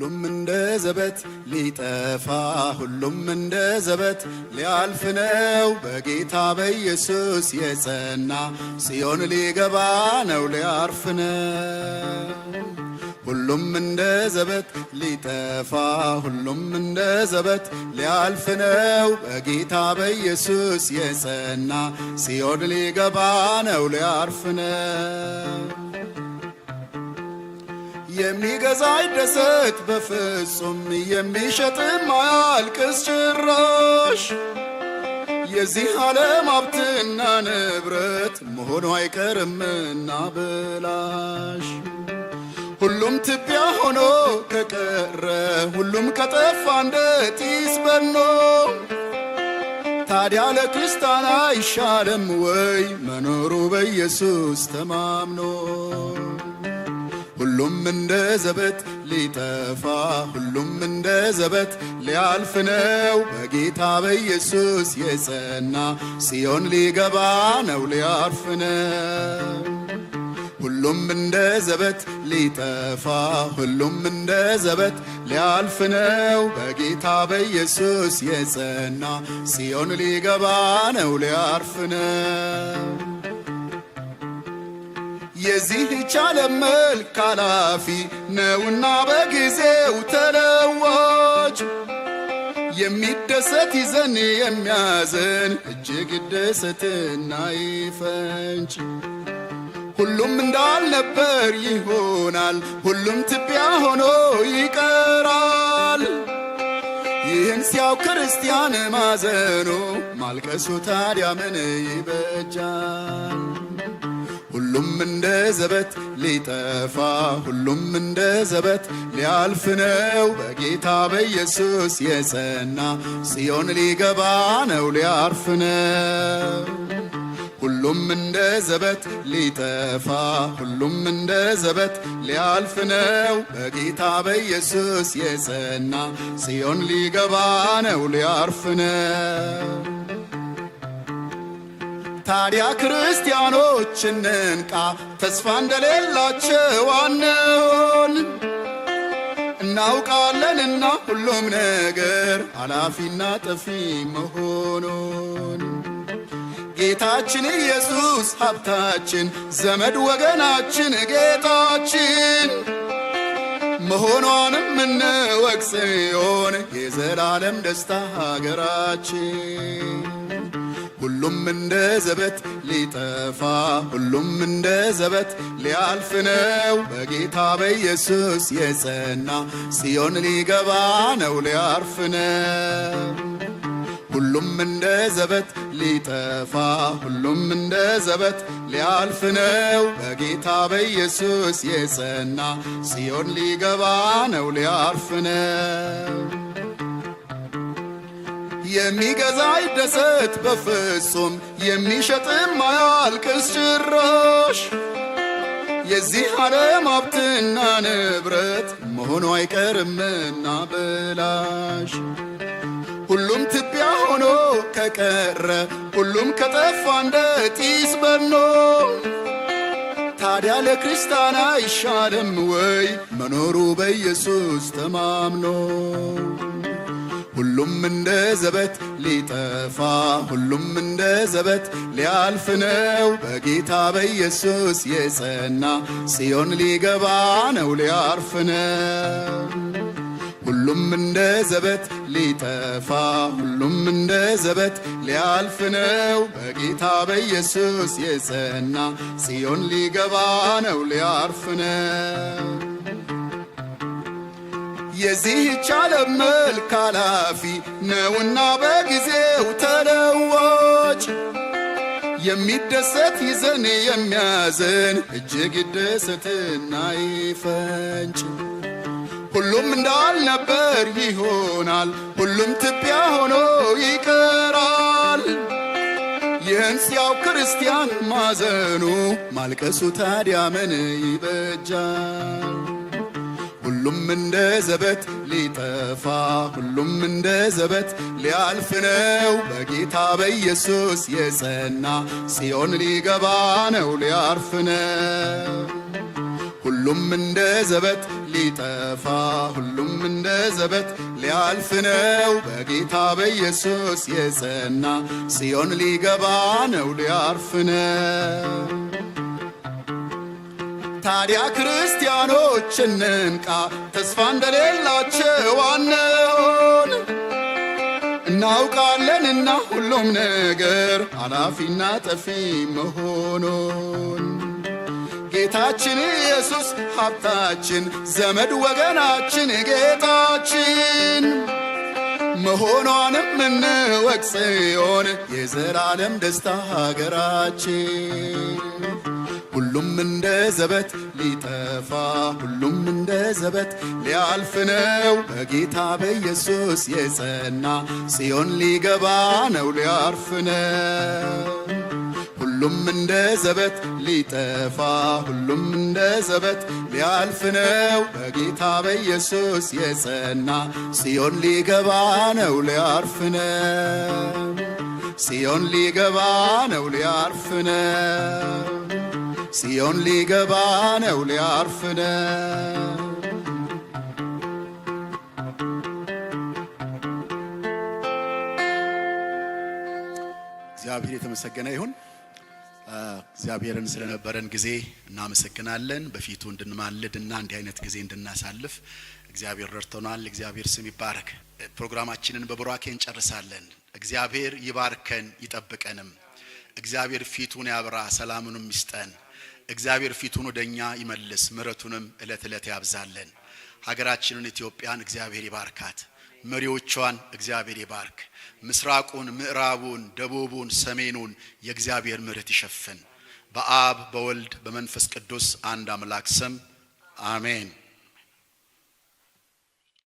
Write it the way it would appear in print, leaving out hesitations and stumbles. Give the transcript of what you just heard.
ሁሉም እንደ ዘበት ሊጠፋ ሁሉም እንደ ዘበት ሊያልፍ ነው በጌታ በኢየሱስ የጸና ጽዮን ሊገባ ነው ሊያርፍ ነው። ሁሉም እንደ ዘበት ሊጠፋ ሁሉም እንደ ዘበት ሊያልፍ ነው በጌታ በኢየሱስ የጸና ጽዮን ሊገባ ነው ሊያርፍ ነው። የሚገዛ ይደሰት በፍጹም የሚሸጥም አያልቅስ ጭራሽ የዚህ ዓለም ሀብትና ንብረት መሆኑ አይቀርምና ብላሽ ሁሉም ትቢያ ሆኖ ከቀረ ሁሉም ከጠፋ እንደ ጢስ በኖ ታዲያ ለክርስቲያን አይሻልም ወይ መኖሩ በኢየሱስ ተማምኖ? ሁሉም እንደ ዘበት ሊጠፋ ሁሉም እንደ ዘበት ሊያልፍ ነው በጌታ በኢየሱስ የጸና ጽዮን ሊገባ ነው ሊያርፍ ነው። ሁሉም እንደ ዘበት ሊጠፋ ሁሉም እንደ ዘበት ሊያልፍ ነው በጌታ በኢየሱስ የጸና ጽዮን ሊገባ ነው ሊያርፍ ነው። የዚህች ዓለም መልክ ኃላፊ ነውና በጊዜው ተለዋጭ የሚደሰት ይዘን የሚያዘን እጅግ ይደሰትና ይፈንጭ። ሁሉም እንዳልነበር ይሆናል ሁሉም ትቢያ ሆኖ ይቀራል። ይህን ሲያው ክርስቲያን ማዘኑ ማልቀሱ ታዲያ ምን ይበጃል? ሁሉም እንደ ዘበት ሊጠፋ ሁሉም እንደ ዘበት ሊያልፍ ነው በጌታ በኢየሱስ የጸና ጽዮን ሊገባ ነው ሊያርፍ ነው። ሁሉም እንደ ዘበት ሊጠፋ ሁሉም እንደ ዘበት ሊያልፍ ነው በጌታ በኢየሱስ የጸና ጽዮን ሊገባ ነው ሊያርፍ ነው። ታዲያ ክርስቲያኖች እንንቃ ተስፋ እንደሌላቸው አንሆን። እናውቃለንና ሁሉም ነገር ኃላፊና ጠፊ መሆኑን ጌታችን ኢየሱስ ሀብታችን ዘመድ ወገናችን ጌታችን መሆኗንም እንወቅ ጽዮን የዘላለም ደስታ ሀገራችን። ሁሉም እንደ ዘበት ሊጠፋ ሁሉም እንደ ዘበት ሊያልፍ ነው በጌታ በኢየሱስ የጸና ጽዮን ሊገባ ነው ሊያርፍ ነው። ሁሉም እንደ ዘበት ሊጠፋ ሁሉም እንደ ዘበት ሊያልፍ ነው በጌታ በኢየሱስ የጸና ጽዮን ሊገባ ነው ሊያርፍ ነው። የሚገዛ ይደሰት በፍጹም የሚሸጥም አያልቅስ ጭራሽ የዚህ ዓለም ሀብትና ንብረት መሆኑ አይቀርምና ብላሽ ሁሉም ትቢያ ሆኖ ከቀረ ሁሉም ከጠፋ እንደ ጢስ በኖ ታዲያ ለክርስቲያን አይሻልም ወይ መኖሩ በኢየሱስ ተማምኖ? ሁሉም እንደ ዘበት ሊጠፋ ሁሉም እንደ ዘበት ሊያልፍ ነው በጌታ በኢየሱስ የጸና ጽዮን ሊገባ ነው ሊያርፍ ነው። ሁሉም እንደ ዘበት ሊጠፋ ሁሉም እንደ ዘበት ሊያልፍ ነው በጌታ በኢየሱስ የጸና ጽዮን ሊገባ ነው ሊያርፍ ነው። የዚህች ዓለም መልክ ኃላፊ ነውና በጊዜው ተለዋጭ የሚደሰት ይዘን የሚያዘን እጅግ ይደሰትና ይፈንጭ። ሁሉም እንዳልነበር ይሆናል ሁሉም ትቢያ ሆኖ ይቀራል። ይህን ሲያው ክርስቲያን ማዘኑ ማልቀሱ ታዲያ ምን ይበጃል? ሁሉም እንደ ዘበት ሊጠፋ ሁሉም እንደ ዘበት ሊያልፍ ነው በጌታ በኢየሱስ የጸና ጽዮን ሊገባ ነው ሊያርፍ ነው። ሁሉም እንደ ዘበት ሊጠፋ ሁሉም እንደ ዘበት ሊያልፍ ነው በጌታ በኢየሱስ የጸና ጽዮን ሊገባ ነው ሊያርፍ ነው። ታዲያ ክርስቲያኖች እንንቃ ተስፋ እንደሌላቸው አንሆን እናውቃለንና ሁሉም ነገር አላፊና ጠፊ መሆኑን ጌታችን ኢየሱስ ሀብታችን ዘመድ ወገናችን ጌታችን መሆኗንም እንወቅ ጽዮን የዘላለም ደስታ ሀገራችን ሁሉም እንደ ዘበት ሊጠፋ ሁሉም እንደ ዘበት ሊያልፍ ነው በጌታ በኢየሱስ የጸና ጽዮን ሊገባ ነው ሊያርፍ ነው። ሁሉም እንደ ዘበት ሊጠፋ ሁሉም እንደ ዘበት ሊያልፍ ነው በጌታ በኢየሱስ የጸና ጽዮን ሊገባ ነው ሊያርፍ ነው። ጽዮን ሊገባ ነው ሊያርፍ ነው። ጽዮን ሊገባ ነው ሊያርፍ ነው። እግዚአብሔር የተመሰገነ ይሁን። እግዚአብሔርን ስለነበረን ጊዜ እናመሰግናለን። በፊቱ እንድንማልድና እንዲህ አይነት ጊዜ እንድናሳልፍ እግዚአብሔር ረድቶናል። እግዚአብሔር ስም ይባረክ። ፕሮግራማችንን በቡራኬ እንጨርሳለን። እግዚአብሔር ይባርከን ይጠብቀንም። እግዚአብሔር ፊቱን ያብራ ሰላሙንም ይስጠን። እግዚአብሔር ፊቱን ወደኛ ይመልስ ምሕረቱንም እለት እለት ያብዛለን። ሀገራችንን ኢትዮጵያን እግዚአብሔር ይባርካት። መሪዎቿን እግዚአብሔር ይባርክ። ምስራቁን፣ ምዕራቡን፣ ደቡቡን፣ ሰሜኑን የእግዚአብሔር ምሕረት ይሸፍን። በአብ በወልድ በመንፈስ ቅዱስ አንድ አምላክ ስም አሜን።